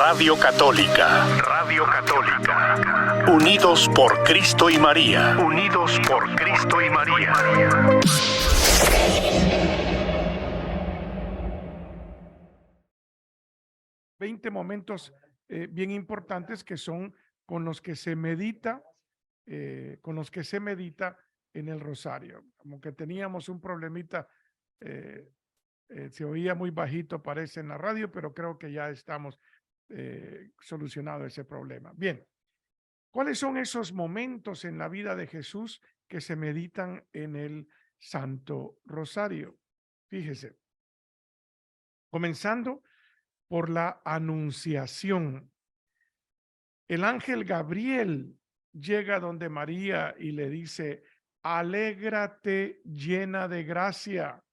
Radio Católica. Radio Católica. Unidos por Cristo y María. Unidos por Cristo y María. 20 momentos bien importantes que son con los que se medita, en el rosario. Como que teníamos un problemita, se oía muy bajito, parece en la radio, pero creo que ya estamos solucionado ese problema. Bien, ¿cuáles son esos momentos en la vida de Jesús que se meditan en el Santo Rosario? Fíjese, comenzando por la anunciación. El ángel Gabriel llega donde María y le dice: alégrate llena de gracia,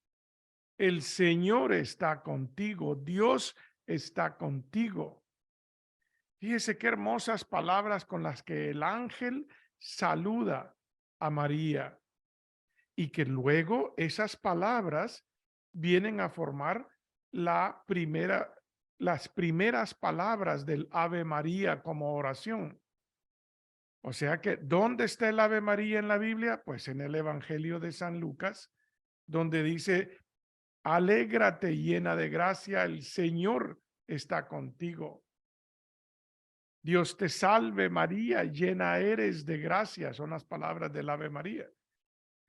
el Señor está contigo, Dios está contigo. Fíjese qué hermosas palabras con las que el ángel saluda a María, y que luego esas palabras vienen a formar las primeras palabras del Ave María como oración. O sea que, ¿dónde está el Ave María en la Biblia? Pues en el Evangelio de San Lucas, donde dice: alégrate llena de gracia, el Señor está contigo. Dios te salve María, llena eres de gracia, son las palabras del Ave María.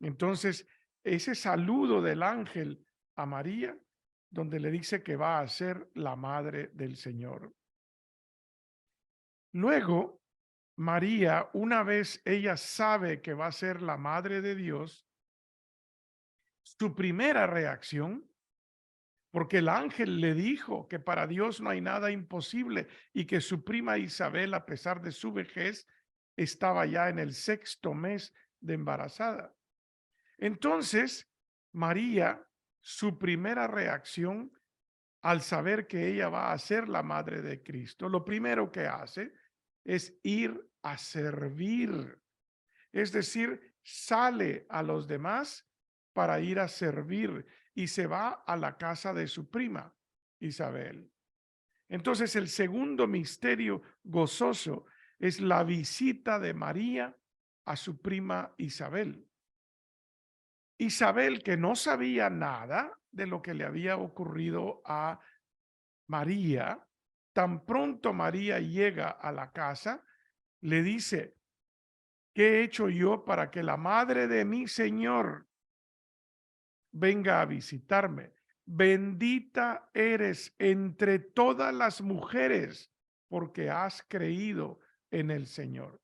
Entonces, ese saludo del ángel a María, donde le dice que va a ser la madre del Señor. Luego, María, una vez ella sabe que va a ser la madre de Dios, su primera reacción, porque el ángel le dijo que para Dios no hay nada imposible y que su prima Isabel, a pesar de su vejez, estaba ya en el 6º mes de embarazada. Entonces, María, su primera reacción al saber que ella va a ser la madre de Cristo, lo primero que hace es ir a servir. Es decir, sale a los demás para ir a servir y se va a la casa de su prima, Isabel. Entonces, el segundo misterio gozoso es la visita de María a su prima Isabel. Isabel, que no sabía nada de lo que le había ocurrido a María, tan pronto María llega a la casa, le dice: ¿qué he hecho yo para que la madre de mi Señor venga a visitarme? Bendita eres entre todas las mujeres, porque has creído en el Señor.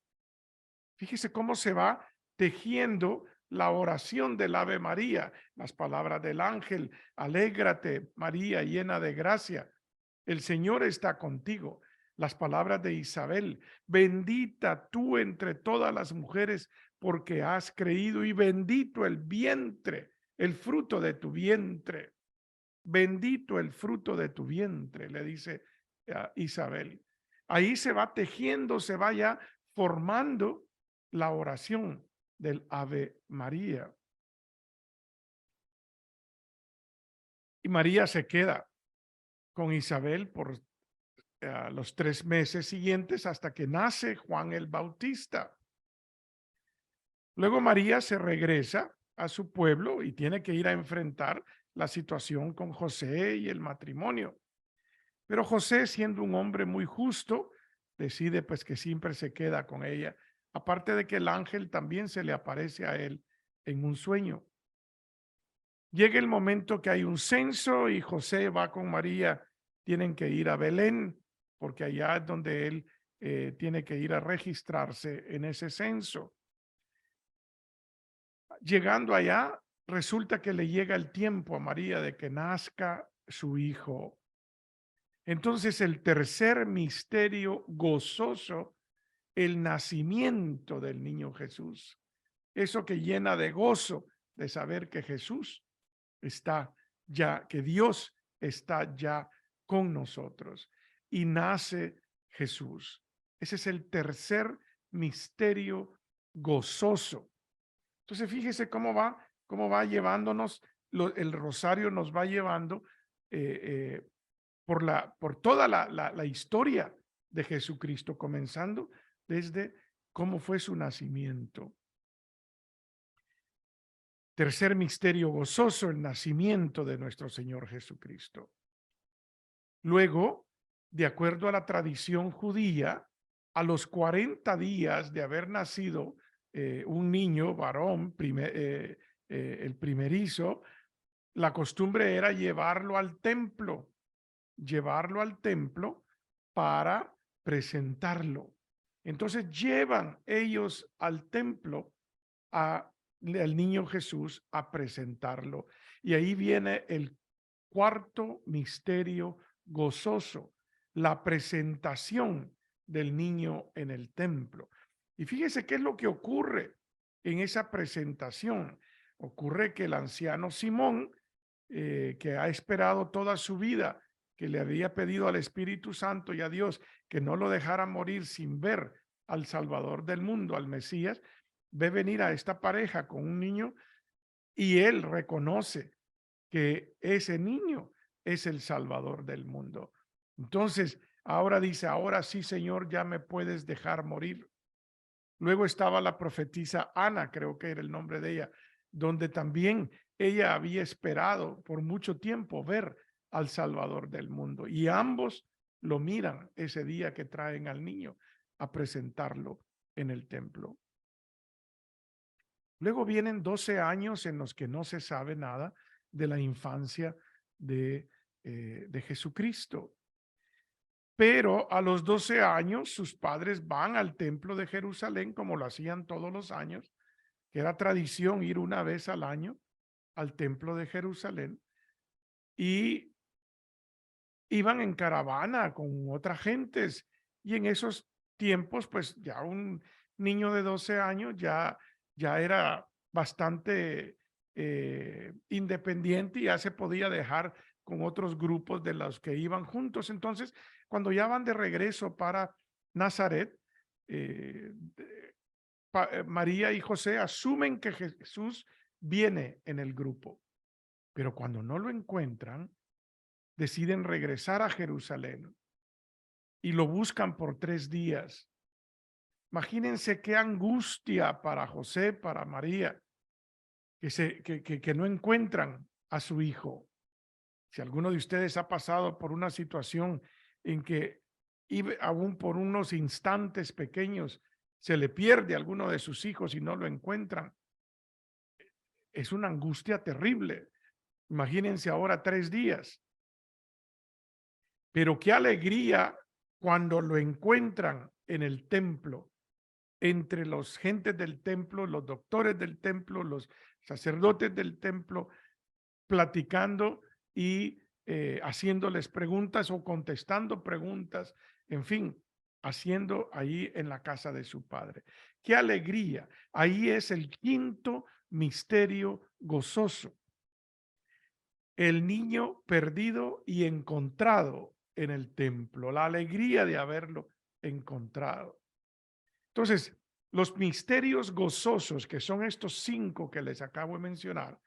Fíjese cómo se va tejiendo la oración del Ave María, las palabras del ángel: alégrate María, llena de gracia, el Señor está contigo. Las palabras de Isabel: bendita tú entre todas las mujeres, porque has creído, y bendito el vientre, el fruto de tu vientre. Bendito el fruto de tu vientre, le dice Isabel. Ahí se va tejiendo, se va ya formando la oración del Ave María. Y María se queda con Isabel por los 3 meses siguientes, hasta que nace Juan el Bautista. Luego María se regresa a su pueblo y tiene que ir a enfrentar la situación con José y el matrimonio. Pero José, siendo un hombre muy justo, decide pues que siempre se queda con ella. Aparte de que el ángel también se le aparece a él en un sueño. Llega el momento que hay un censo y José va con María. Tienen que ir a Belén, porque allá es donde él tiene que ir a registrarse en ese censo. Llegando allá, resulta que le llega el tiempo a María de que nazca su hijo. Entonces, el tercer misterio gozoso, el nacimiento del niño Jesús. Eso que llena de gozo de saber que Jesús está ya, que Dios está ya con nosotros. Y nace Jesús. Ese es el tercer misterio gozoso. Entonces, fíjese cómo va llevándonos, el rosario nos va llevando por toda la historia de Jesucristo, comenzando desde cómo fue su nacimiento. Tercer misterio gozoso, el nacimiento de nuestro Señor Jesucristo. Luego, de acuerdo a la tradición judía, a los 40 días de haber nacido un niño varón, el primerizo, la costumbre era llevarlo al templo para presentarlo. Entonces llevan ellos al templo al niño Jesús a presentarlo. Y ahí viene el cuarto misterio gozoso, la presentación del niño en el templo. Y fíjese qué es lo que ocurre en esa presentación. Ocurre que el anciano Simón, que ha esperado toda su vida, que le había pedido al Espíritu Santo y a Dios que no lo dejara morir sin ver al Salvador del mundo, al Mesías, ve venir a esta pareja con un niño y él reconoce que ese niño es el Salvador del mundo. Entonces, ahora dice, ahora sí, Señor, ya me puedes dejar morir. Luego estaba la profetisa Ana, creo que era el nombre de ella, donde también ella había esperado por mucho tiempo ver al Salvador del mundo. Y ambos lo miran ese día que traen al niño a presentarlo en el templo. Luego vienen 12 años en los que no se sabe nada de la infancia de Jesucristo. Pero a los 12 años sus padres van al templo de Jerusalén como lo hacían todos los años, que era tradición ir una vez al año al templo de Jerusalén, y iban en caravana con otras gentes. Y en esos tiempos, pues ya un niño de 12 años ya era bastante independiente y ya se podía dejar con otros grupos de los que iban juntos. Entonces, cuando ya van de regreso para Nazaret, María y José asumen que Jesús viene en el grupo, pero cuando no lo encuentran, deciden regresar a Jerusalén y lo buscan por 3 días. Imagínense qué angustia para José, para María, que no encuentran a su hijo. Si alguno de ustedes ha pasado por una situación en que aún por unos instantes pequeños se le pierde a alguno de sus hijos y no lo encuentran, es una angustia terrible. Imagínense ahora 3 días. Pero qué alegría cuando lo encuentran en el templo, entre los gentes del templo, los doctores del templo, los sacerdotes del templo, platicando y haciéndoles preguntas o contestando preguntas, en fin, haciendo ahí en la casa de su padre. Qué alegría. Ahí es el quinto misterio gozoso. El niño perdido y encontrado en el templo, la alegría de haberlo encontrado. Entonces, los misterios gozosos, que son estos 5 que les acabo de mencionar: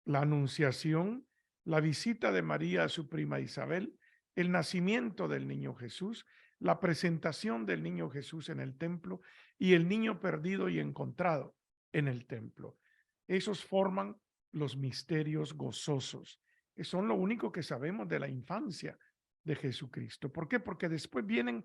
la anunciación, la visita de María a su prima Isabel, el nacimiento del niño Jesús, la presentación del niño Jesús en el templo y el niño perdido y encontrado en el templo. Esos forman los misterios gozosos, que son lo único que sabemos de la infancia de Jesucristo. ¿Por qué? Porque después vienen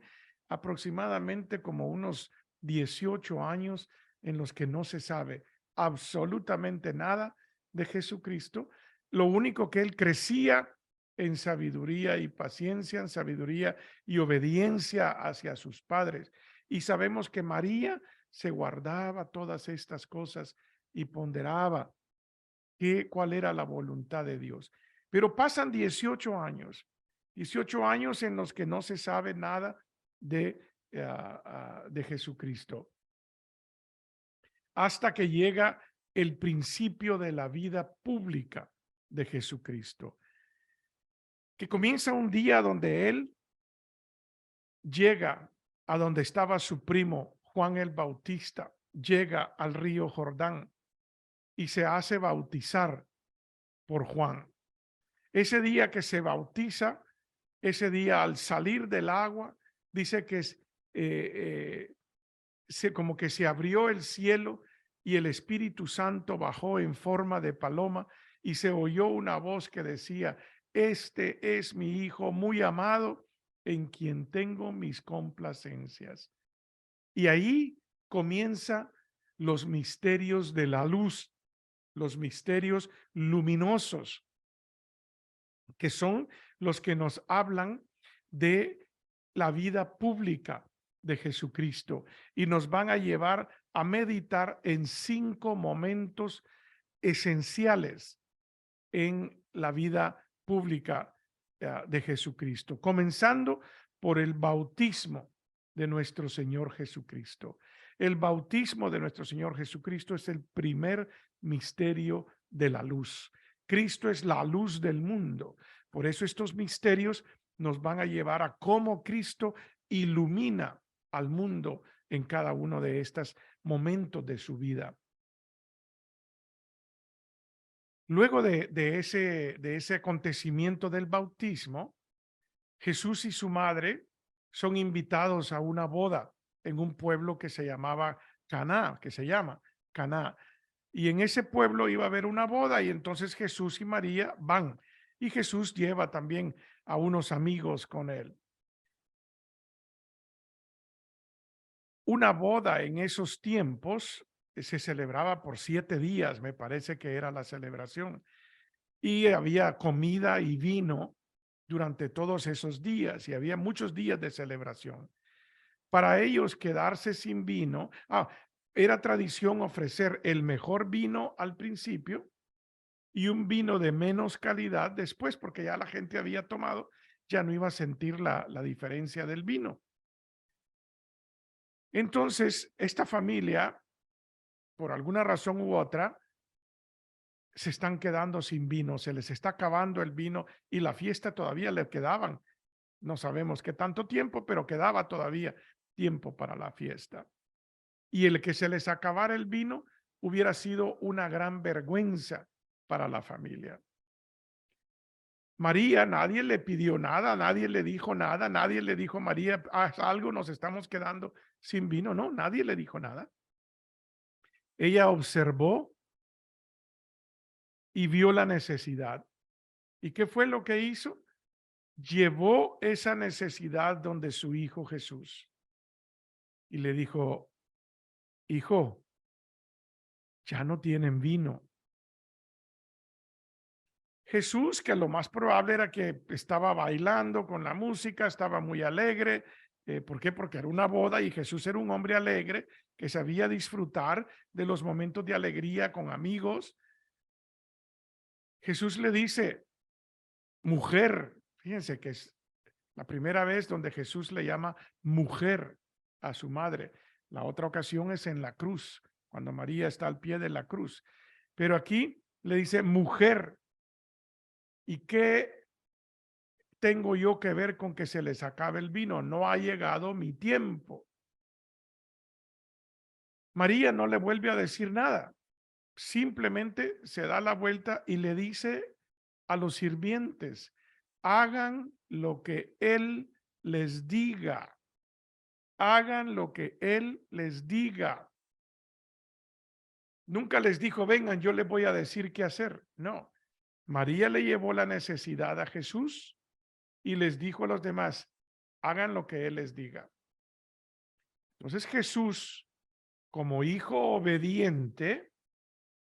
aproximadamente como unos 18 años en los que no se sabe absolutamente nada de Jesucristo. Lo único que él crecía en sabiduría y paciencia, en sabiduría y obediencia hacia sus padres. Y sabemos que María se guardaba todas estas cosas y ponderaba cuál era la voluntad de Dios. Pero pasan 18 años en los que no se sabe nada de Jesucristo, hasta que llega el principio de la vida pública de Jesucristo, que comienza un día donde él llega a donde estaba su primo Juan el Bautista, llega al río Jordán y se hace bautizar por Juan. Ese día que se bautiza, ese día al salir del agua, dice que como que se abrió el cielo y el Espíritu Santo bajó en forma de paloma y se oyó una voz que decía: este es mi Hijo muy amado, en quien tengo mis complacencias. Y ahí comienza los misterios de la luz, los misterios luminosos, que son los que nos hablan de la vida pública de Jesucristo y nos van a llevar a meditar en 5 momentos esenciales en la vida pública de Jesucristo, comenzando por el bautismo de nuestro Señor Jesucristo. El bautismo de nuestro Señor Jesucristo es el primer misterio de la luz. Cristo es la luz del mundo. Por eso estos misterios nos van a llevar a cómo Cristo ilumina al mundo en cada uno de estos momentos de su vida. Luego de ese acontecimiento del bautismo, Jesús y su madre son invitados a una boda en un pueblo que se llamaba Caná, que se llama Caná. Y en ese pueblo iba a haber una boda y entonces Jesús y María van. Y Jesús lleva también a unos amigos con él. Una boda en esos tiempos se celebraba por 7 días, me parece que era la celebración. Y había comida y vino durante todos esos días y había muchos días de celebración. Para ellos quedarse sin vino, era tradición ofrecer el mejor vino al principio y un vino de menos calidad después, porque ya la gente había tomado, ya no iba a sentir la diferencia del vino. Entonces, esta familia, por alguna razón u otra, se están quedando sin vino, se les está acabando el vino y la fiesta todavía le quedaban. No sabemos qué tanto tiempo, pero quedaba todavía tiempo para la fiesta. Y el que se les acabara el vino hubiera sido una gran vergüenza para la familia. María, nadie le pidió nada, nadie le dijo nada, nadie le dijo: María, haz algo, nos estamos quedando sin vino. No, nadie le dijo nada. Ella observó y vio la necesidad. ¿Y qué fue lo que hizo? Llevó esa necesidad donde su hijo Jesús y le dijo: hijo, ya no tienen vino. Jesús, que lo más probable era que estaba bailando con la música, estaba muy alegre. ¿Por qué? Porque era una boda y Jesús era un hombre alegre que sabía disfrutar de los momentos de alegría con amigos. Jesús le dice: mujer, fíjense que es la primera vez donde Jesús le llama mujer a su madre. La otra ocasión es en la cruz, cuando María está al pie de la cruz. Pero aquí le dice mujer. ¿Y qué tengo yo que ver con que se les acabe el vino? No ha llegado mi tiempo. María no le vuelve a decir nada. Simplemente se da la vuelta y le dice a los sirvientes: hagan lo que él les diga. Hagan lo que él les diga. Nunca les dijo: vengan, yo les voy a decir qué hacer. No. María le llevó la necesidad a Jesús y les dijo a los demás: hagan lo que él les diga. Entonces Jesús, como hijo obediente,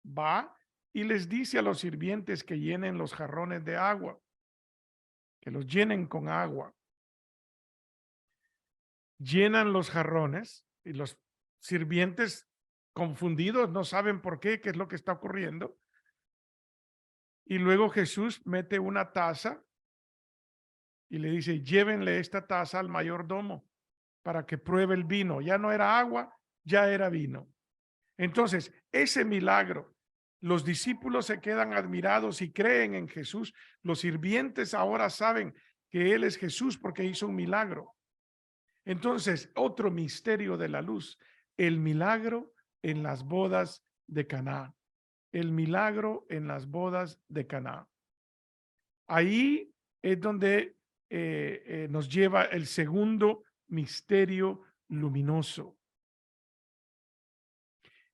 va y les dice a los sirvientes que llenen los jarrones de agua, que los llenen con agua. Llenan los jarrones y los sirvientes, confundidos, no saben por qué es lo que está ocurriendo. Y luego Jesús mete una taza y le dice: llévenle esta taza al mayordomo para que pruebe el vino. Ya no era agua, ya era vino. Entonces, ese milagro, los discípulos se quedan admirados y creen en Jesús. Los sirvientes ahora saben que Él es Jesús porque hizo un milagro. Entonces, otro misterio de la luz, el milagro en las bodas de Caná. El milagro en las bodas de Caná. Ahí es donde nos lleva el segundo misterio luminoso.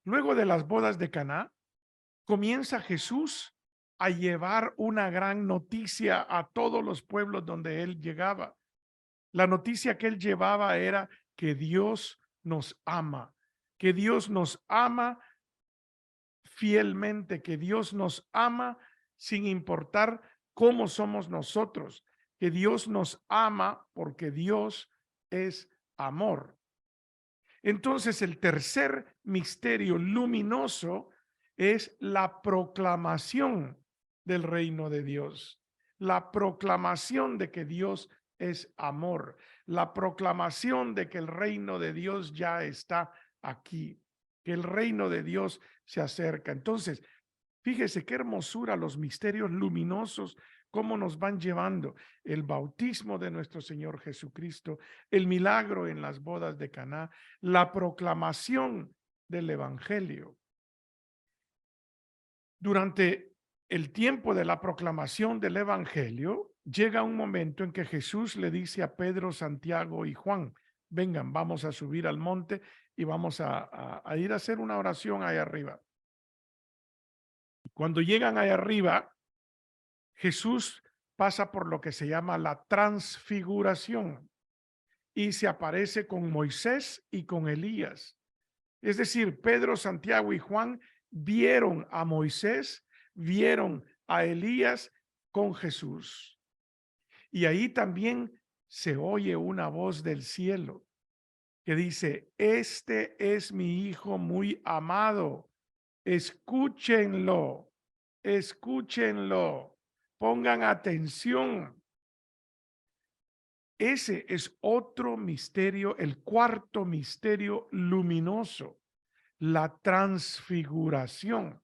Luego de las bodas de Caná, comienza Jesús a llevar una gran noticia a todos los pueblos donde él llegaba. La noticia que él llevaba era que Dios nos ama, que Dios nos ama fielmente, que Dios nos ama sin importar cómo somos nosotros, que Dios nos ama porque Dios es amor. Entonces, el tercer misterio luminoso es la proclamación del reino de Dios, la proclamación de que Dios es amor, la proclamación de que el reino de Dios ya está aquí, que el reino de Dios se acerca. Entonces, fíjese qué hermosura los misterios luminosos, cómo nos van llevando el bautismo de nuestro Señor Jesucristo, el milagro en las bodas de Caná, la proclamación del evangelio. Durante el tiempo de la proclamación del evangelio, llega un momento en que Jesús le dice a Pedro, Santiago y Juan: vengan, vamos a subir al monte y vamos a ir a hacer una oración ahí arriba. Cuando llegan ahí arriba, Jesús pasa por lo que se llama la transfiguración y se aparece con Moisés y con Elías. Es decir, Pedro, Santiago y Juan vieron a Moisés, vieron a Elías con Jesús. Y ahí también se oye una voz del cielo que dice: este es mi hijo muy amado, escúchenlo, escúchenlo, pongan atención. Ese es otro misterio, el cuarto misterio luminoso, la transfiguración.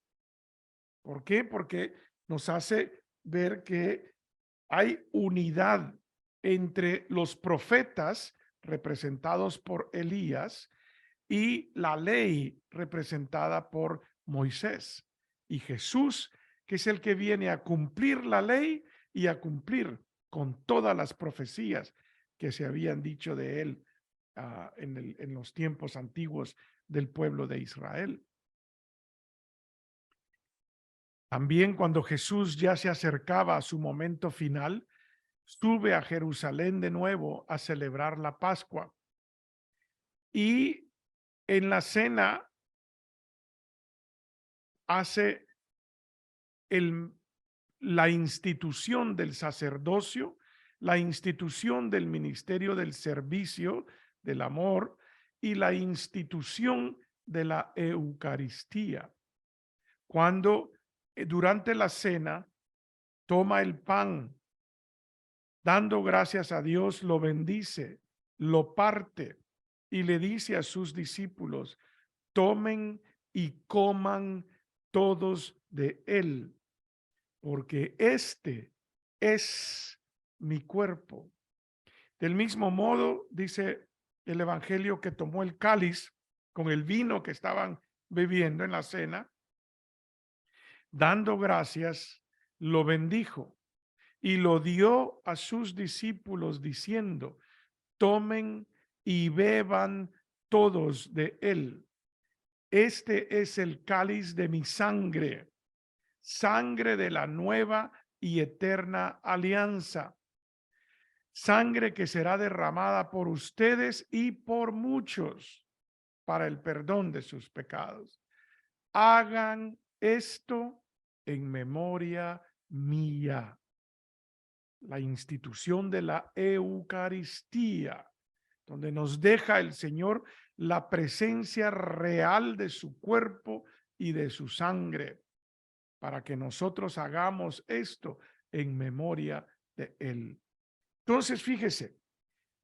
¿Por qué? Porque nos hace ver que hay unidad entre los profetas representados por Elías y la ley representada por Moisés. Y Jesús, que es el que viene a cumplir la ley y a cumplir con todas las profecías que se habían dicho de él en los tiempos antiguos del pueblo de Israel. También cuando Jesús ya se acercaba a su momento final, sube a Jerusalén de nuevo a celebrar la Pascua. Y en la cena hace la institución del sacerdocio, la institución del ministerio del servicio, del amor, y la institución de la Eucaristía. Cuando durante la cena toma el pan, dando gracias a Dios, lo bendice, lo parte y le dice a sus discípulos: tomen y coman todos de él, porque este es mi cuerpo. Del mismo modo, dice el evangelio, que tomó el cáliz con el vino que estaban bebiendo en la cena, dando gracias, lo bendijo y lo dio a sus discípulos diciendo: tomen y beban todos de él. Este es el cáliz de mi sangre, sangre de la nueva y eterna alianza, sangre que será derramada por ustedes y por muchos para el perdón de sus pecados. Hagan esto en memoria mía. La institución de la Eucaristía, donde nos deja el Señor la presencia real de su cuerpo y de su sangre, para que nosotros hagamos esto en memoria de Él. Entonces, fíjese,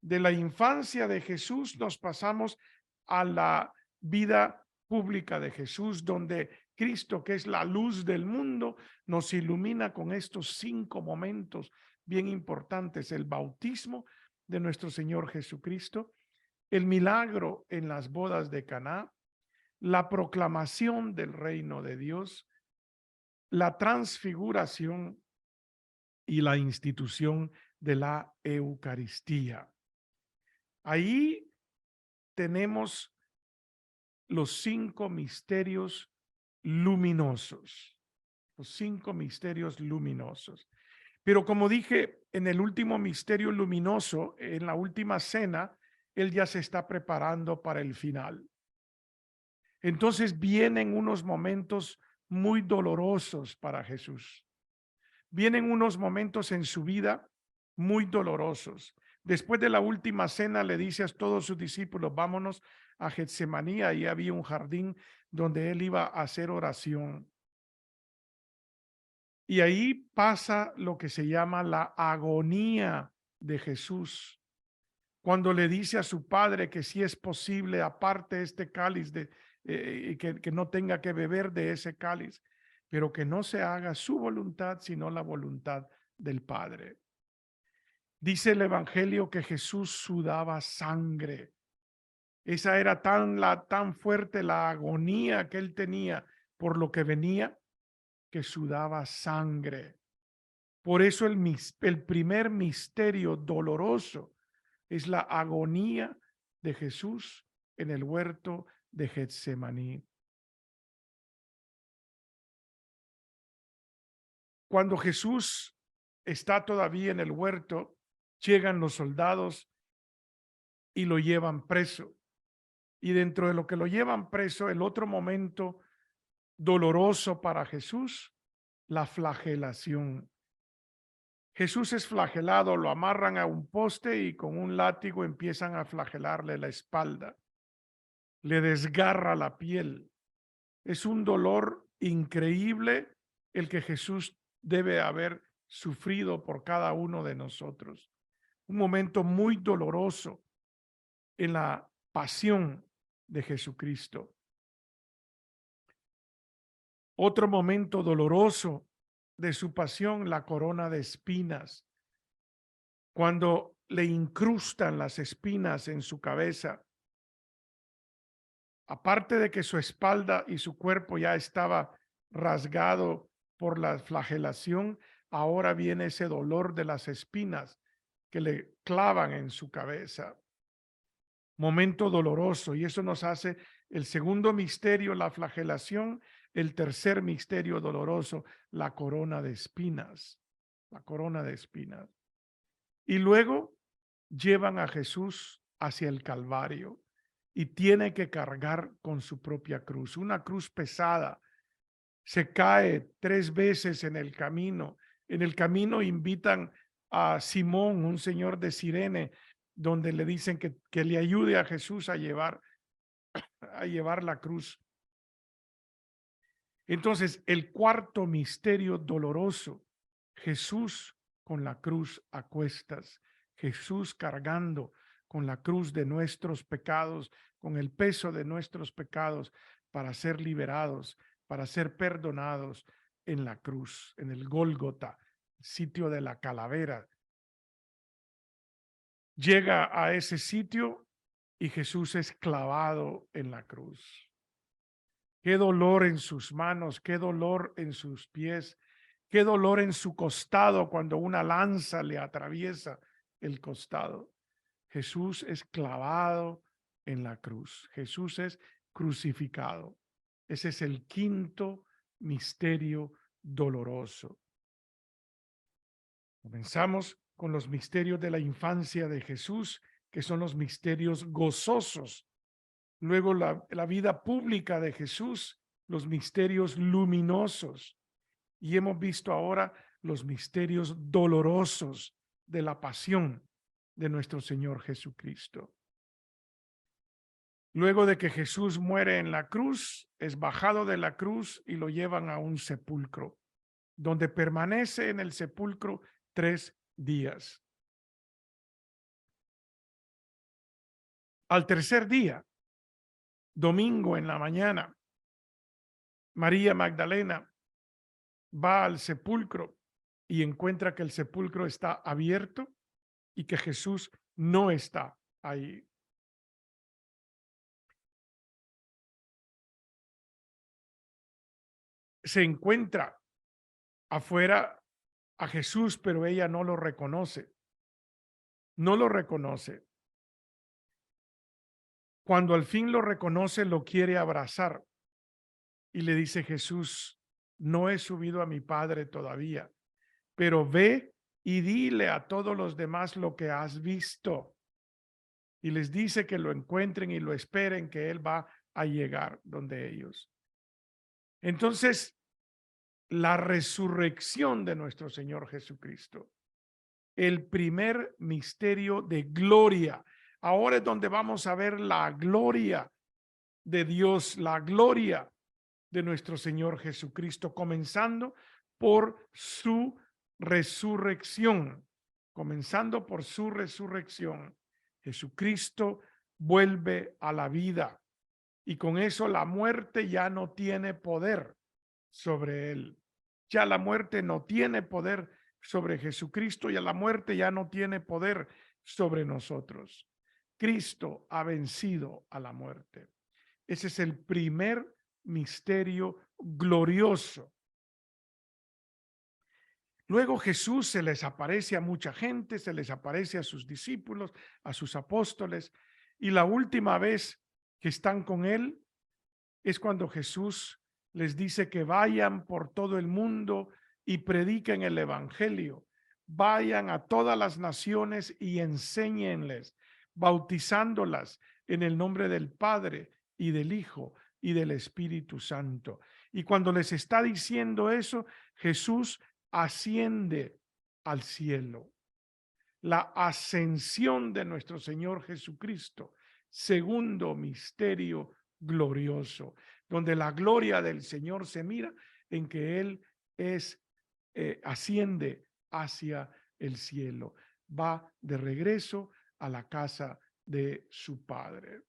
de la infancia de Jesús nos pasamos a la vida pública de Jesús, donde Cristo, que es la luz del mundo, nos ilumina con estos 5 momentos bien importantes: el bautismo de nuestro Señor Jesucristo, el milagro en las bodas de Caná, la proclamación del reino de Dios, la transfiguración y la institución de la Eucaristía. Ahí tenemos los 5 misterios luminosos, los 5 misterios luminosos. Pero como dije, en el último misterio luminoso, en la última cena, él ya se está preparando para el final. Entonces vienen unos momentos muy dolorosos para Jesús. Vienen unos momentos en su vida muy dolorosos. Después de la última cena le dice a todos sus discípulos, vámonos a Getsemaní. Ahí había un jardín donde él iba a hacer oración. Y ahí pasa lo que se llama la agonía de Jesús, cuando le dice a su padre que si es posible, aparte este cáliz, que no tenga que beber de ese cáliz, pero que no se haga su voluntad, sino la voluntad del Padre. Dice el Evangelio que Jesús sudaba sangre. Esa era tan fuerte la agonía que él tenía por lo que venía, que sudaba sangre. Por eso el primer misterio doloroso es la agonía de Jesús en el huerto de Getsemaní. Cuando Jesús está todavía en el huerto, llegan los soldados y lo llevan preso. Y dentro de lo que lo llevan preso, el otro momento doloroso para Jesús, la flagelación. Jesús es flagelado, lo amarran a un poste y con un látigo empiezan a flagelarle la espalda. Le desgarra la piel. Es un dolor increíble el que Jesús debe haber sufrido por cada uno de nosotros. Un momento muy doloroso en la pasión de Jesucristo. Otro momento doloroso de su pasión, la corona de espinas, cuando le incrustan las espinas en su cabeza. Aparte de que su espalda y su cuerpo ya estaba rasgado por la flagelación, ahora viene ese dolor de las espinas que le clavan en su cabeza. Momento doloroso, y eso nos hace el segundo misterio, la flagelación, el tercer misterio doloroso, la corona de espinas, la corona de espinas. Y luego llevan a Jesús hacia el Calvario y tiene que cargar con su propia cruz, una cruz pesada. Se cae 3 veces en el camino. En el camino invitan a Simón, un señor de Cirene, donde le dicen que le ayude a Jesús a llevar la cruz. Entonces, el cuarto misterio doloroso, Jesús con la cruz a cuestas, Jesús cargando con la cruz de nuestros pecados, con el peso de nuestros pecados, para ser liberados, para ser perdonados en la cruz, en el Gólgota, sitio de la calavera. Llega a ese sitio y Jesús es clavado en la cruz. Qué dolor en sus manos, qué dolor en sus pies, qué dolor en su costado cuando una lanza le atraviesa el costado. Jesús es clavado en la cruz. Jesús es crucificado. Ese es el quinto misterio doloroso. Comenzamos con los misterios de la infancia de Jesús, que son los misterios gozosos. Luego la vida pública de Jesús, los misterios luminosos. Y hemos visto ahora los misterios dolorosos de la pasión de nuestro Señor Jesucristo. Luego de que Jesús muere en la cruz, es bajado de la cruz y lo llevan a un sepulcro, donde permanece en el sepulcro 3 días. Al tercer día, domingo en la mañana, María Magdalena va al sepulcro y encuentra que el sepulcro está abierto y que Jesús no está ahí. Se encuentra afuera a Jesús, pero ella no lo reconoce. no lo reconoce. Cuando al fin lo reconoce, lo quiere abrazar y le dice Jesús, no he subido a mi Padre todavía, pero ve y dile a todos los demás lo que has visto. Y les dice que lo encuentren y lo esperen, que Él va a llegar donde ellos. Entonces, la resurrección de nuestro Señor Jesucristo, el primer misterio de gloria. Ahora es donde vamos a ver la gloria de Dios, la gloria de nuestro Señor Jesucristo, comenzando por su resurrección, comenzando por su resurrección. Jesucristo vuelve a la vida y con eso la muerte ya no tiene poder sobre él. Ya la muerte no tiene poder sobre Jesucristo y a la muerte ya no tiene poder sobre nosotros. Cristo ha vencido a la muerte. Ese es el primer misterio glorioso. Luego Jesús se les aparece a mucha gente, se les aparece a sus discípulos, a sus apóstoles, y la última vez que están con él es cuando Jesús les dice que vayan por todo el mundo y prediquen el evangelio. Vayan a todas las naciones y enséñenles, bautizándolas en el nombre del Padre y del Hijo y del Espíritu Santo. Y cuando les está diciendo eso, Jesús asciende al cielo. La ascensión de nuestro Señor Jesucristo, segundo misterio glorioso, donde la gloria del Señor se mira en que Él asciende hacia el cielo, va de regreso a la casa de su Padre.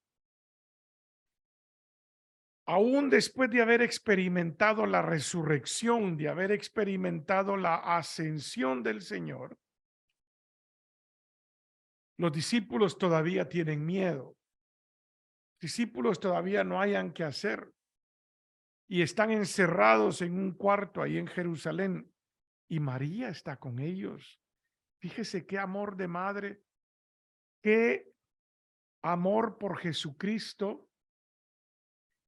Aún después de haber experimentado la resurrección, de haber experimentado la ascensión del Señor, los discípulos todavía tienen miedo. Discípulos todavía no hayan qué hacer y están encerrados en un cuarto ahí en Jerusalén y María está con ellos. Fíjese qué amor de madre, qué amor por Jesucristo,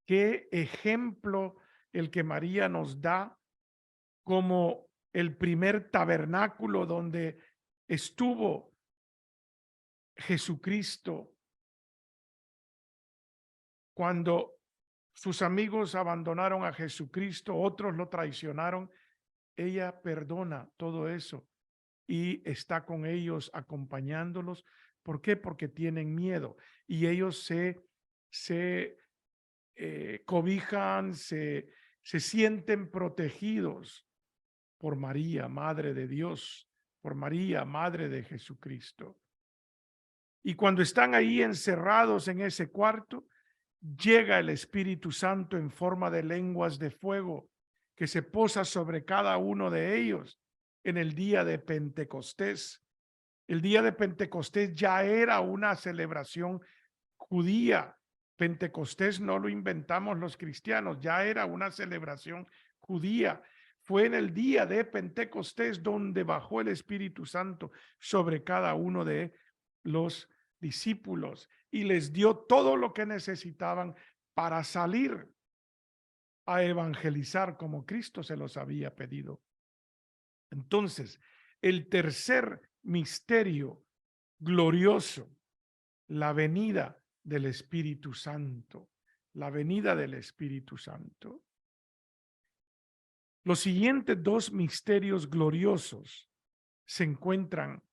qué ejemplo el que María nos da como el primer tabernáculo donde estuvo Jesucristo cuando sus amigos abandonaron a Jesucristo, otros lo traicionaron. Ella perdona todo eso y está con ellos acompañándolos. ¿Por qué? Porque tienen miedo y ellos se cobijan, se sienten protegidos por María, Madre de Dios, por María, Madre de Jesucristo. Y cuando están ahí encerrados en ese cuarto, llega el Espíritu Santo en forma de lenguas de fuego que se posa sobre cada uno de ellos en el día de Pentecostés. El día de Pentecostés ya era una celebración judía. Pentecostés no lo inventamos los cristianos, ya era una celebración judía. Fue en el día de Pentecostés donde bajó el Espíritu Santo sobre cada uno de los discípulos y les dio todo lo que necesitaban para salir a evangelizar como Cristo se los había pedido. Entonces, el tercer misterio glorioso, la venida del Espíritu Santo, la venida del Espíritu Santo. Los siguientes dos misterios gloriosos se encuentran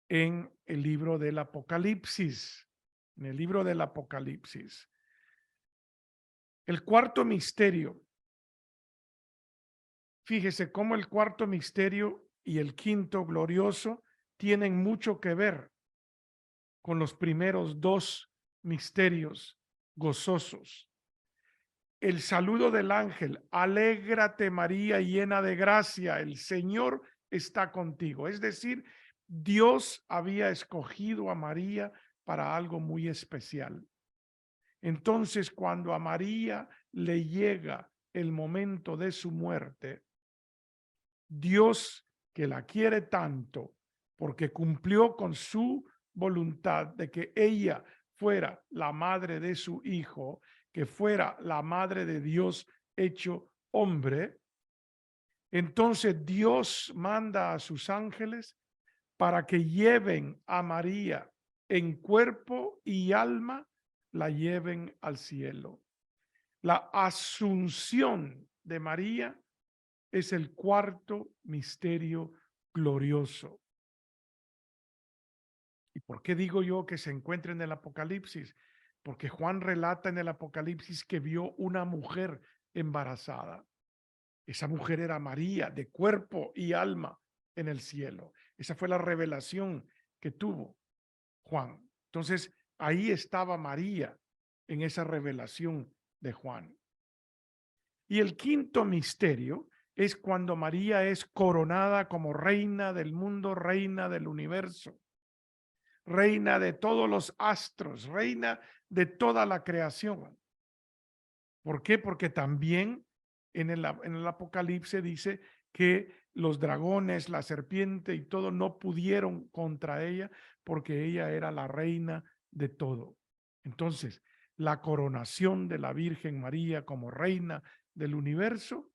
en el libro del Apocalipsis, en el libro del Apocalipsis. El cuarto misterio, fíjese cómo el cuarto misterio y el quinto glorioso tienen mucho que ver con los primeros dos misterios gozosos. El saludo del ángel, alégrate María llena de gracia, el Señor está contigo. Es decir, Dios había escogido a María para algo muy especial. Entonces, cuando a María le llega el momento de su muerte, Dios, que la quiere tanto, porque cumplió con su voluntad de que ella fuera la madre de su hijo, que fuera la madre de Dios hecho hombre, entonces Dios manda a sus ángeles para que lleven a María en cuerpo y alma, la lleven al cielo. La asunción de María es el cuarto misterio glorioso. ¿Y por qué digo yo que se encuentra en el Apocalipsis? Porque Juan relata en el Apocalipsis que vio una mujer embarazada. Esa mujer era María, de cuerpo y alma en el cielo. Esa fue la revelación que tuvo Juan. Entonces, ahí estaba María en esa revelación de Juan. Y el quinto misterio es cuando María es coronada como reina del mundo, reina del universo, reina de todos los astros, reina de toda la creación. ¿Por qué? Porque también en el Apocalipsis dice que los dragones, la serpiente y todo no pudieron contra ella porque ella era la reina de todo. Entonces, la coronación de la Virgen María como reina del universo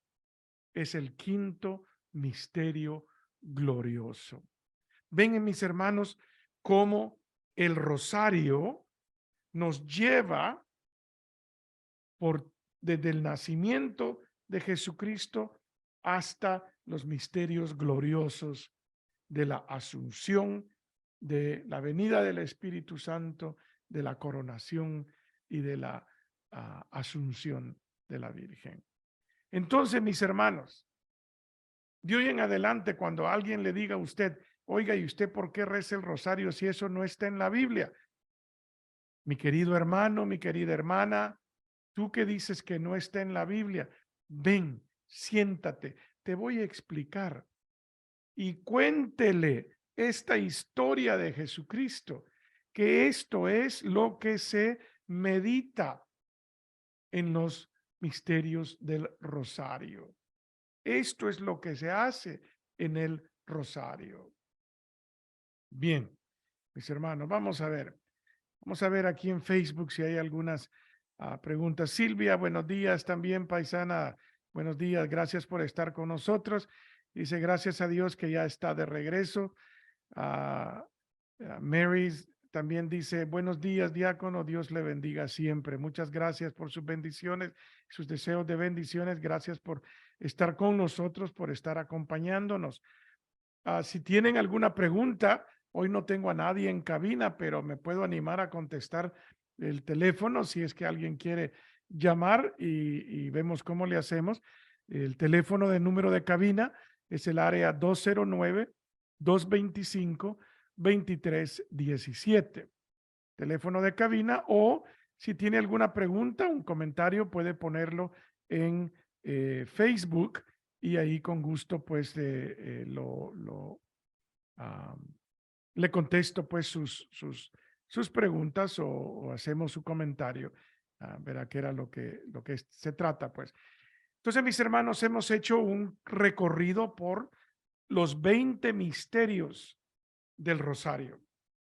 es el quinto misterio glorioso. Ven, mis hermanos, cómo el rosario nos lleva desde el nacimiento de Jesucristo hasta los misterios gloriosos de la asunción, de la venida del Espíritu Santo, de la coronación y de la asunción de la Virgen. Entonces, mis hermanos, de hoy en adelante, cuando alguien le diga a usted, oiga, ¿y usted por qué reza el rosario si eso no está en la Biblia? Mi querido hermano, mi querida hermana, tú que dices que no está en la Biblia, ven, siéntate, te voy a explicar y cuéntele esta historia de Jesucristo, que esto es lo que se medita en los misterios del rosario. Esto es lo que se hace en el rosario. Bien, mis hermanos, vamos a ver. Vamos a ver aquí en Facebook si hay algunas preguntas. Silvia, buenos días también, paisana. Buenos días, gracias por estar con nosotros. Dice, gracias a Dios que ya está de regreso. Mary también dice, buenos días, diácono, Dios le bendiga siempre. Muchas gracias por sus bendiciones, sus deseos de bendiciones. Gracias por estar con nosotros, por estar acompañándonos. Si tienen alguna pregunta, hoy no tengo a nadie en cabina, pero me puedo animar a contestar el teléfono si es que alguien quiere llamar y vemos cómo le hacemos. El teléfono de número de cabina es el área 209-225-2317. Teléfono de cabina, o si tiene alguna pregunta, un comentario, puede ponerlo en Facebook y ahí con gusto pues le contesto pues sus preguntas o hacemos su comentario. Verá que era lo que se trata pues. Entonces, mis hermanos, hemos hecho un recorrido por los 20 misterios del rosario.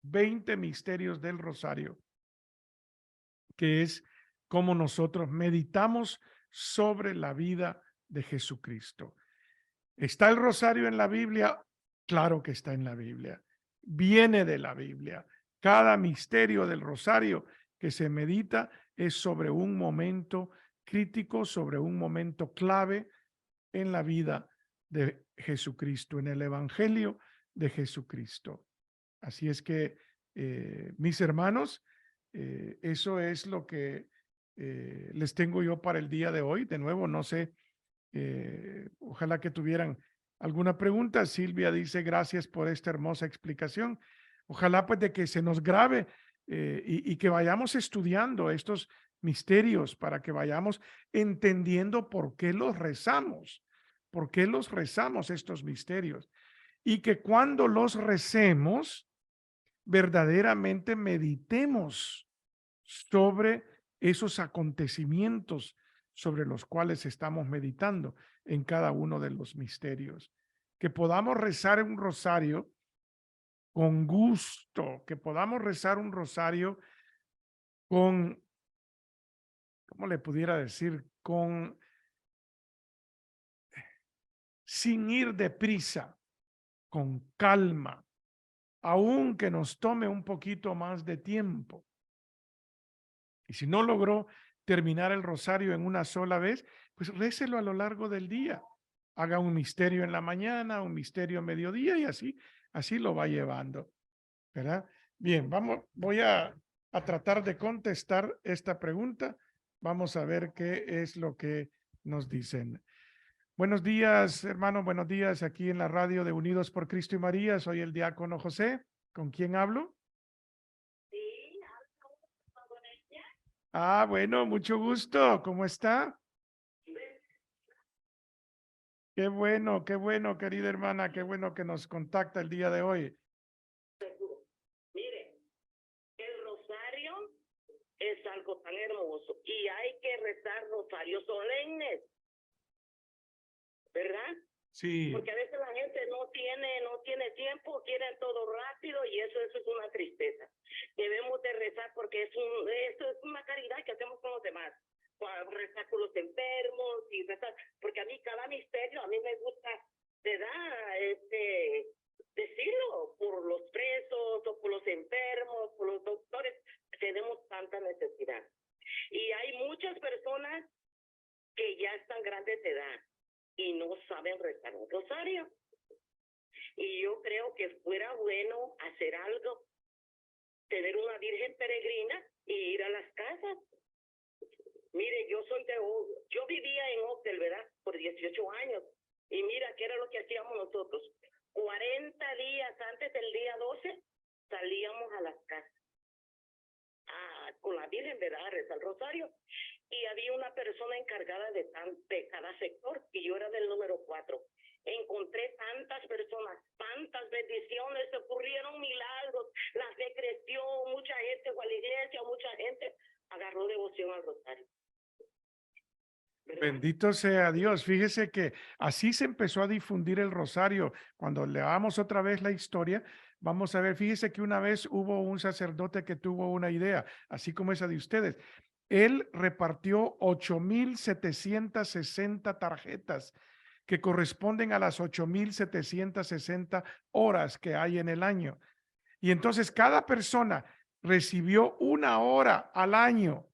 20 misterios del rosario, que es como nosotros meditamos sobre la vida de Jesucristo. ¿Está el rosario en la Biblia? Claro que está en la Biblia. Viene de la Biblia. Cada misterio del rosario que se medita es sobre un momento crítico, sobre un momento clave en la vida de Jesucristo, en el Evangelio de Jesucristo. Así es que, mis hermanos, eso es lo que les tengo yo para el día de hoy. De nuevo, no sé, ojalá que tuvieran alguna pregunta. Silvia dice, gracias por esta hermosa explicación. Ojalá pues de que se nos grabe y que vayamos estudiando estos misterios para que vayamos entendiendo por qué los rezamos estos misterios, y que cuando los recemos, verdaderamente meditemos sobre esos acontecimientos sobre los cuales estamos meditando en cada uno de los misterios. Que podamos rezar un rosario con gusto, que podamos rezar un rosario con, ¿cómo le pudiera decir? Sin ir deprisa, con calma, aunque nos tome un poquito más de tiempo. Y si no logró terminar el rosario en una sola vez, pues récelo a lo largo del día. Haga un misterio en la mañana, un misterio a mediodía y así lo va llevando, ¿verdad? Bien, voy a tratar de contestar esta pregunta. Vamos a ver qué es lo que nos dicen. Buenos días, hermano, buenos días aquí en la radio de Unidos por Cristo y María. Soy el diácono José. ¿Con quién hablo? Ah, bueno, mucho gusto. ¿Cómo está? Qué bueno, querida hermana, qué bueno que nos contacta el día de hoy. Mire, el rosario es algo tan hermoso y hay que rezar rosarios solemnes, ¿verdad? Sí, Porque a veces la gente no tiene tiempo, quieren todo rápido y eso es una tristeza. Debemos de rezar porque eso es una caridad que hacemos con los demás. Rezar por los enfermos y rezar, porque a mí cada misterio, a mí me gusta, ¿verdad? Decirlo, por los presos o por los enfermos, por los doctores, tenemos tanta necesidad. Y hay muchas personas que ya están grandes de edad y no saben rezar un rosario. Y yo creo que fuera bueno hacer algo, tener una virgen peregrina y ir a las casas. Mire, yo vivía en Octel, ¿verdad? Por 18 años. Y mira, ¿qué era lo que hacíamos nosotros? 40 días antes del día 12 salíamos a las casas. Con la Virgen, ¿verdad? A rezar el rosario. Y había una persona encargada de cada sector y yo era del número 4. Encontré tantas personas, tantas bendiciones, se ocurrieron milagros, la fe creció, mucha gente fue a la iglesia, mucha gente agarró devoción al rosario. ¿Verdad? bendito sea Dios. Fíjese que así se empezó a difundir el rosario. Cuando leamos otra vez la historia, vamos a ver, fíjese que una vez hubo un sacerdote que tuvo una idea, así como esa de ustedes. Él repartió 8,760 tarjetas que corresponden a las 8,760 horas que hay en el año. Y entonces cada persona recibió 1 hora al año.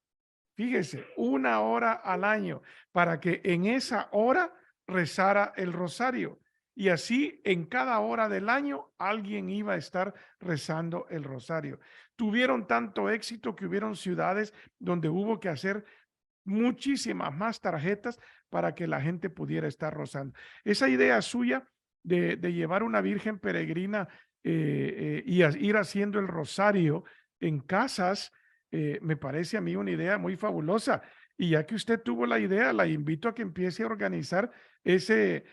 Fíjese, 1 hora al año para que en esa hora rezara el rosario. Y así en cada hora del año alguien iba a estar rezando el rosario. Tuvieron tanto éxito que hubieron ciudades donde hubo que hacer muchísimas más tarjetas para que la gente pudiera estar rozando. Esa idea suya de llevar una virgen peregrina y ir haciendo el rosario en casas, me parece a mí una idea muy fabulosa. Y ya que usted tuvo la idea, la invito a que empiece a organizar ese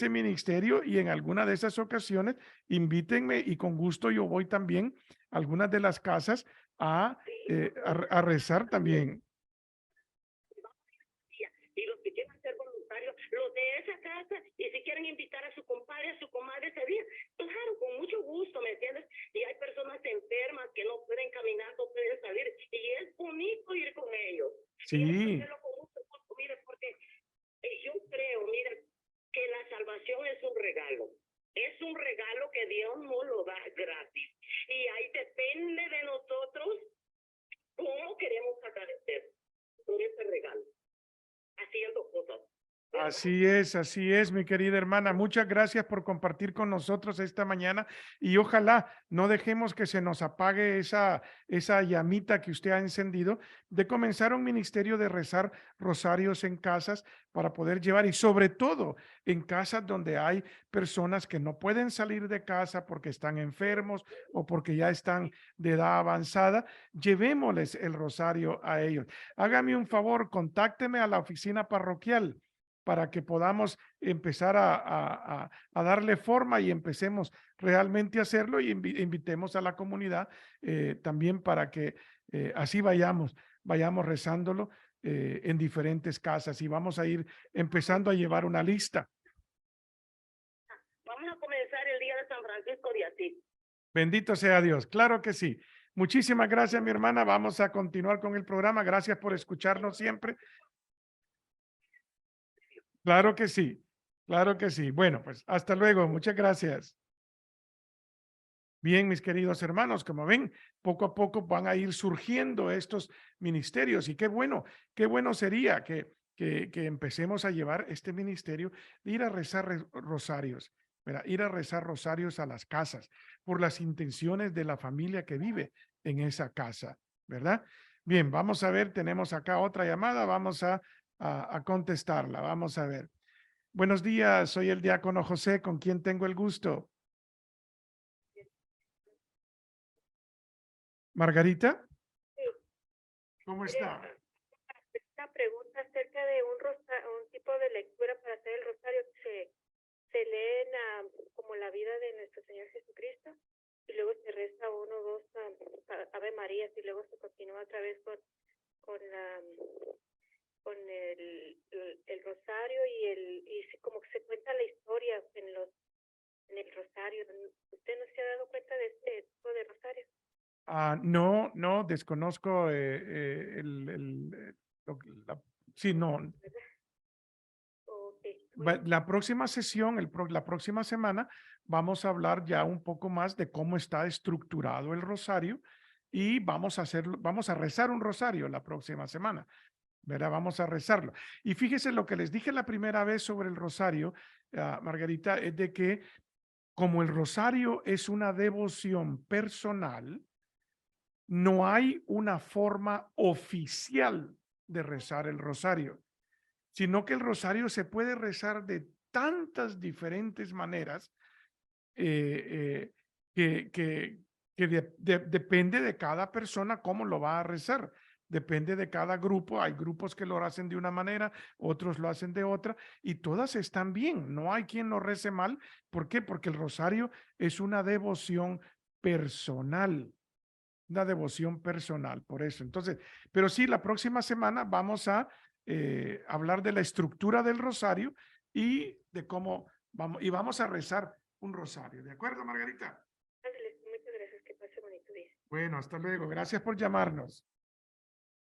ministerio y en alguna de esas ocasiones invítenme y con gusto yo voy también a algunas de las casas a rezar también. Y los que quieran ser voluntarios, los de esa casa, y si quieren invitar a su compadre, a su comadre ese día, claro, con mucho gusto, ¿me entiendes? Y hay personas enfermas que no pueden caminar, no pueden salir, y es bonito ir con ellos. Y hay que Sí. hacerlo con mucho gusto, mire, porque yo creo, mire, que la salvación es un regalo. Es un regalo que Dios nos lo da gratis. Y ahí depende de nosotros cómo queremos agradecer por ese regalo. Haciendo cosas. Así es, mi querida hermana. Muchas gracias por compartir con nosotros esta mañana y ojalá no dejemos que se nos apague esa llamita que usted ha encendido de comenzar un ministerio de rezar rosarios en casas para poder llevar y sobre todo en casas donde hay personas que no pueden salir de casa porque están enfermos o porque ya están de edad avanzada. Llevémosles el rosario a ellos. Hágame un favor, contácteme a la oficina parroquial para que podamos empezar a darle forma y empecemos realmente a hacerlo y invitemos a la comunidad también para que así vayamos rezándolo en diferentes casas y vamos a ir empezando a llevar una lista. Vamos a comenzar el día de San Francisco de Asís. Bendito sea Dios. Claro que sí. Muchísimas gracias, mi hermana. Vamos a continuar con el programa. Gracias por escucharnos siempre. Claro que sí. Claro que sí. Bueno, pues hasta luego. Muchas gracias. Bien, mis queridos hermanos, como ven, poco a poco van a ir surgiendo estos ministerios y qué bueno sería que empecemos a llevar este ministerio de ir a rezar rosarios, ¿verdad? Ir a rezar rosarios a las casas por las intenciones de la familia que vive en esa casa, ¿verdad? Bien, vamos a ver, tenemos acá otra llamada, vamos a contestarla, vamos a ver. Buenos días, soy el diácono José, ¿con quién tengo el gusto? Margarita, Sí, ¿cómo quería está? hacer una pregunta acerca de un tipo de lectura para hacer el rosario que se lee en como la vida de nuestro Señor Jesucristo y luego se reza uno o dos Ave Marías y luego se continúa otra vez con la con el rosario como que se cuenta la historia en el rosario. ¿Usted no se ha dado cuenta de este tipo de rosario? No, no, desconozco sí, no. ¿Verdad? Okay, La próxima sesión, la próxima semana, vamos a hablar ya un poco más de cómo está estructurado el rosario y vamos a rezar un rosario la próxima semana, ¿verdad? Vamos a rezarlo. Y fíjese lo que les dije la primera vez sobre el rosario, Margarita, es de que como el rosario es una devoción personal, no hay una forma oficial de rezar el rosario, sino que el rosario se puede rezar de tantas diferentes maneras eh, depende de cada persona cómo lo va a rezar. Depende de cada grupo. Hay grupos que lo hacen de una manera, otros lo hacen de otra, y todas están bien. No hay quien lo rece mal. ¿Por qué? Porque el rosario es una devoción personal. Una devoción personal, por eso. Entonces, pero sí, la próxima semana vamos a hablar de la estructura del rosario y de cómo vamos a rezar un rosario. ¿De acuerdo, Margarita? ándale, muchas gracias, que pase bonito día. Bueno, hasta luego. Gracias por llamarnos.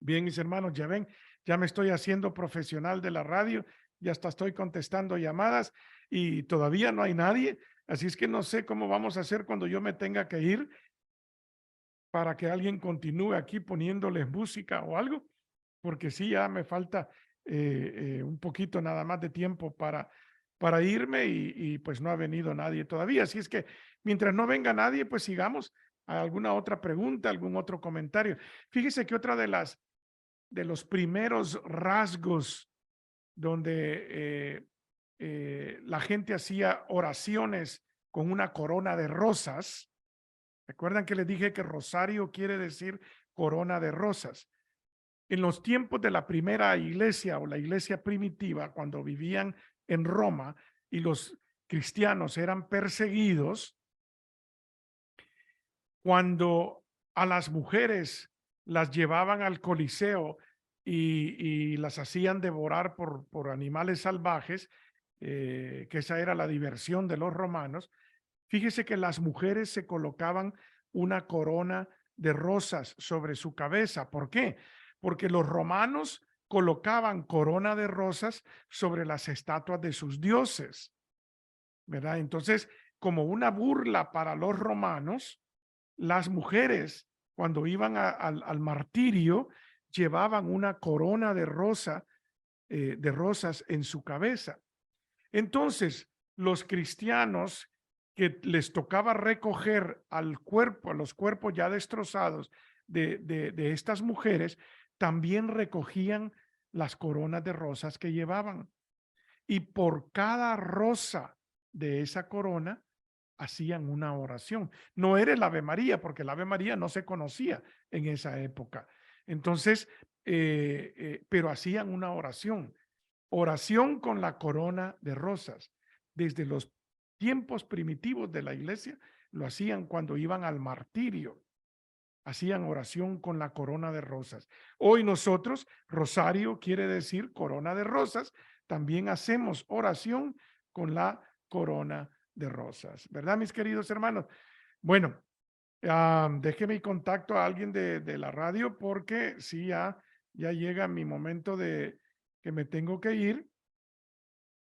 Bien, mis hermanos, ya ven, ya me estoy haciendo profesional de la radio, ya hasta estoy contestando llamadas y todavía no hay nadie, así es que no sé cómo vamos a hacer cuando yo me tenga que ir para que alguien continúe aquí poniéndoles música o algo, porque sí, ya me falta un poquito nada más de tiempo para irme y pues no ha venido nadie todavía. Así es que mientras no venga nadie, pues sigamos a alguna otra pregunta, algún otro comentario. Fíjese que otra de los primeros rasgos donde la gente hacía oraciones con una corona de rosas. ¿Recuerdan que les dije que rosario quiere decir corona de rosas? En los tiempos de la primera iglesia o la iglesia primitiva, cuando vivían en Roma y los cristianos eran perseguidos, cuando a las mujeres las llevaban al Coliseo y las hacían devorar por animales salvajes, que esa era la diversión de los romanos, fíjese que las mujeres se colocaban una corona de rosas sobre su cabeza. ¿Por qué? Porque los romanos colocaban corona de rosas sobre las estatuas de sus dioses, ¿verdad? Entonces, como una burla para los romanos, las mujeres, cuando iban al martirio, llevaban una corona de rosas en su cabeza. Entonces, los cristianos que les tocaba recoger al cuerpo, a los cuerpos ya destrozados de estas mujeres, también recogían las coronas de rosas que llevaban. Y por cada rosa de esa corona hacían una oración. No era el Ave María, porque el Ave María no se conocía en esa época. Entonces, pero hacían una oración. Oración con la corona de rosas. Desde los tiempos primitivos de la iglesia, lo hacían cuando iban al martirio. Hacían oración con la corona de rosas. Hoy nosotros, rosario quiere decir corona de rosas, también hacemos oración con la corona de rosas. ¿Verdad, mis queridos hermanos? Bueno, déjeme contacto a alguien de la radio porque sí, ya llega mi momento de que me tengo que ir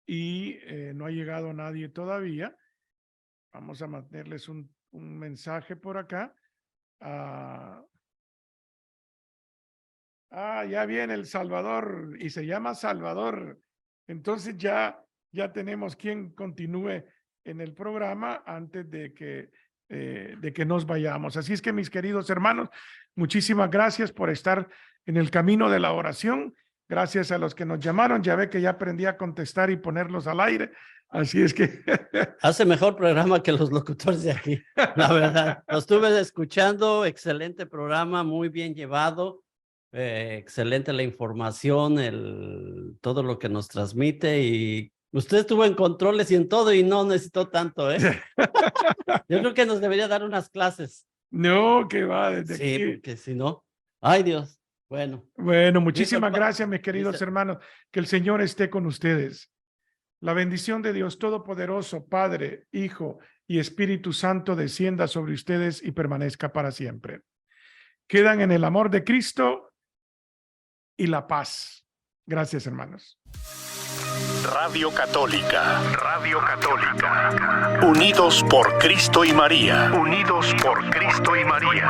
y no ha llegado nadie todavía. Vamos a mandarles un mensaje por acá. Ya viene El Salvador y se llama Salvador. Entonces ya tenemos quien continúe en el programa antes de que nos vayamos. Así es que, mis queridos hermanos, muchísimas gracias por estar en el camino de la oración. Gracias a los que nos llamaron. Ya ve que ya aprendí a contestar y ponerlos al aire. Así es que... Hace mejor programa que los locutores de aquí, la verdad. Lo estuve escuchando, excelente programa, muy bien llevado. Excelente la información, todo lo que nos transmite, y usted estuvo en controles y en todo y no necesitó tanto, ¿eh? Yo creo que nos debería dar unas clases. No, que va desde Sí, aquí. porque si no, ay Dios, bueno. Bueno, muchísimas Dice, gracias, mis queridos dice, hermanos. Que el Señor esté con ustedes. La bendición de Dios Todopoderoso, Padre, Hijo y Espíritu Santo descienda sobre ustedes y permanezca para siempre. Quedan en el amor de Cristo y la paz. Gracias, hermanos. Radio Católica. Radio Católica. Unidos por Cristo y María. Unidos por Cristo y María.